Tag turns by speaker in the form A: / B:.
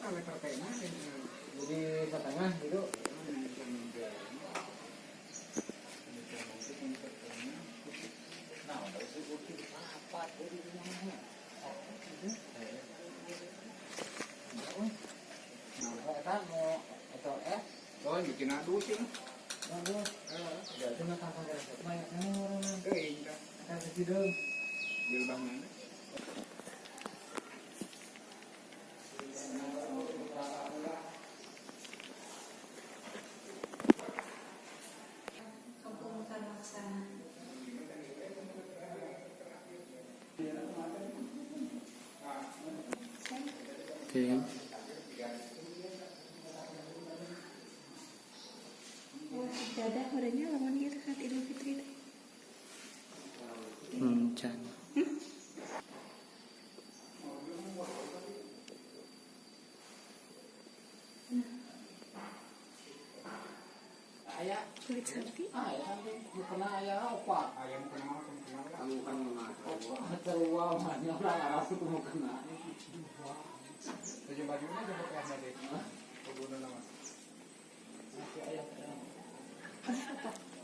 A: kalau terkena
B: Jadi setengah gitu. Nah, udah sih apa jadi rumahnya. Nah, saya mau SOS.
A: oh bikin adu sih.
B: Bagus. Ya, cuma kakak banyak orang.
A: Iya.
B: Kakak kecil dong.
A: Jilbabnya.
C: Kampung Karmaksana.
D: Oke.
C: Dadah orangnya lawan gitu saat Idul Fitri.
D: Can.
B: Ayah,
C: Kulit sapi.
B: ayah, kena ayah apa?
A: Ayam kenal.
B: Kamu kan mengaku. Terluar banyak orang Arab itu mau kena.
A: Baju bajunya coba kayak ada deh. Kebunan nama.
B: Masih ayah.
C: Apa?